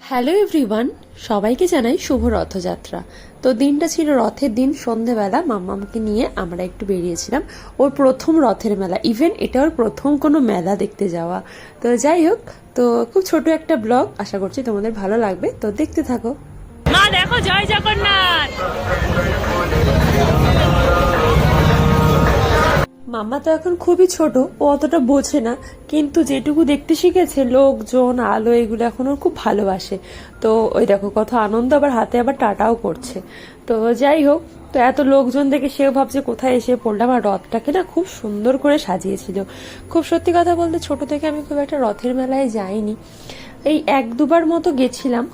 Hello everyone, সবাইকে জানাই শুভ রথযাত্রা। তো দিনটা ছিল রথের দিন। সন্ধেবেলা মাম্মামকে নিয়ে আমরা একটু বেরিয়েছিলাম। ওর প্রথম রথের মেলা, ইভেন এটা ওর প্রথম কোনো মেলা দেখতে যাওয়া। তো যাই হোক, তো খুব ছোট একটা ব্লগ, আশা করছি তোমাদের ভালো লাগবে, তো দেখতে থাকো। মা দেখো, জয় জগন্নাথ। মাম্মা তো এখন খুবই ছোট, ও অতটা বোঝে না, কিন্তু যেটুকু দেখতে শিখেছে, লোকজন, আলো, এগুলো এখন ওর খুব ভালোবাসে। তো ওই দেখো কত আনন্দ, আবার হাতে আবার টাটাও করছে। তো যাই হোক, তো এত লোকজন দেখে সেও ভাবছে কোথায় এসে পড়লাম। আর রথটাকে না খুব সুন্দর করে সাজিয়েছিল। খুব সত্যি কথা বলতে, ছোট থেকে আমি খুব একটা রথের মেলায় যাইনি, এই এক দুবার মতো গেছিলাম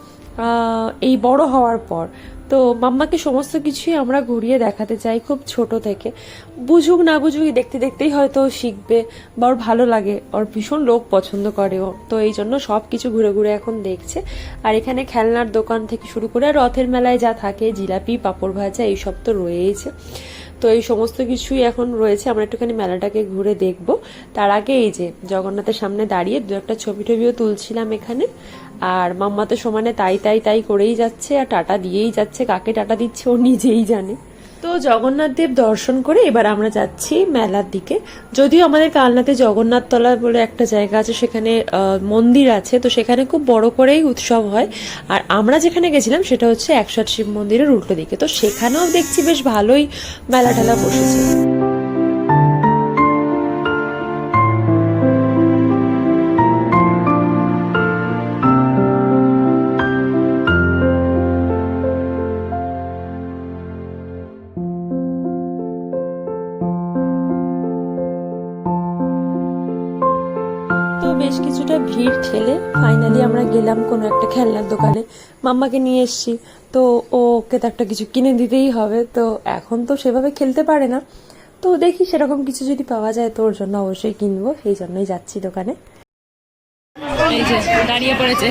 এই বড় হওয়ার পর। তো মাম্মাকে সমস্ত কিছুই আমরা ঘুরিয়ে দেখাতে চাই খুব ছোট থেকে। বুঝুক না বুঝুক, দেখতে দেখতেই হয়তো শিখবে, বা ওর ভালো লাগে, ওর ভীষণ লোক পছন্দ করে ও, তো এই জন্য সব কিছু ঘুরে ঘুরে এখন দেখছে। আর এখানে খেলনার দোকান থেকে শুরু করে রথের মেলায় যা থাকে, জিলাপি, পাঁপড় ভাজা, এইসব তো রয়েছে। তো এই সমস্ত কিছুই এখন রয়েছে। আমরা একটুখানি মেলাটাকে ঘুরে দেখবো। তার আগে এই যে জগন্নাথের সামনে দাঁড়িয়ে দু একটা ছবি টবিও তুলছিলাম এখানে। আর মাম্মা তো সমানে তাই তাই তাই করেই যাচ্ছে, আর টাটা দিয়েই যাচ্ছে। কাকে টাটা দিচ্ছে ও নিজেই জানে। তো জগন্নাথ দেব দর্শন করে এবার আমরা যাচ্ছি মেলার দিকে। যদিও আমাদের কালনাতে জগন্নাথ তলা বলে একটা জায়গা আছে, সেখানে মন্দির আছে, তো সেখানে খুব বড় করেই উৎসব হয়। আর আমরা যেখানে গেছিলাম সেটা হচ্ছে ১০৮ শিব মন্দিরের উল্টো দিকে। তো সেখানেও দেখছি বেশ ভালোই মেলা টেলা বসেছে। তো বেশ কিছুটা ভিড় ঠেলে ফাইনালি আমরা গেলাম কোনো একটা খেলনার দোকানে। মাম্মাকে নিয়ে এসছি, তো ওকে তো একটা কিছু কিনে দিতেই হবে। তো এখন তো সেভাবে খেলতে পারে না, তো দেখি সেরকম কিছু যদি পাওয়া যায় তো ওর জন্য অবশ্যই কিনবো, এই জন্যই যাচ্ছি দোকানে। এই যে দাঁড়িয়ে পড়েছে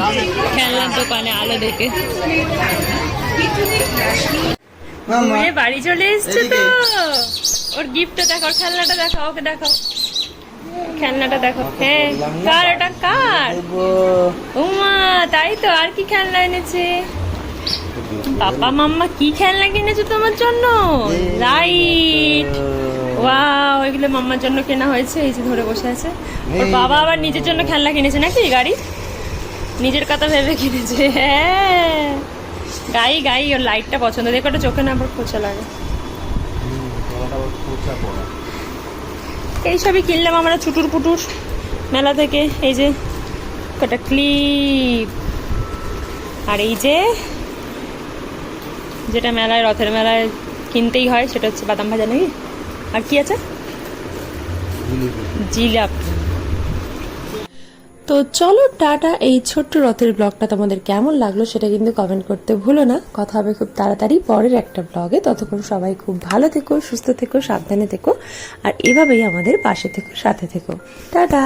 খেলনার দোকানে আলো দেখে। বাড়ি চলে এসছে তো। ওর গিফটটা দেখো, ওর খেলনাটা দেখো, ওকে দেখো খেলনাটা দেখো। হ্যাঁ, কার ওটা, কার? উমা, তাই তো। আর কি খেলনা এনেছে পাপা মাম্মা? কি খেলনা কিনেছো তোমার জন্য? রাইট, ওয়াও, এগুলো মাম্মার জন্য কেনা হয়েছে। এই যে ধরে বসে আছে। ওর বাবা আবার নিজের জন্য খেলনা কিনেছে নাকি? গাড়ি নিজের কথা ভেবে কিনেছে। হ্যাঁ, গাই গাই। ওর লাইটটা পছন্দ, দেখো ওটা চোখে না আবার খোঁচা লাগে। এইসবই কিনলাম আমরা ছুটুর পুটুর মেলা থেকে। এই যে কটা ক্লিপ, আর এই যে যেটা মেলায়, রথের মেলায় কিনতেই হয়, সেটা হচ্ছে বাদাম ভাজা নাকি, আর কি আছে, জিলাপি। তো চলো টাটা। এই ছোট্ট রথের ব্লগটা তোমাদের কেমন লাগলো সেটা কিন্তু কমেন্ট করতে ভুলো না। কথা হবে খুব তাড়াতাড়ি পরের একটা ব্লগে। ততক্ষণ সবাই খুব ভালো থেকো, সুস্থ থেকো, সাবধানে থেকো, আর এভাবেই আমাদের পাশে থেকো, সাথে থেকো। টাটা।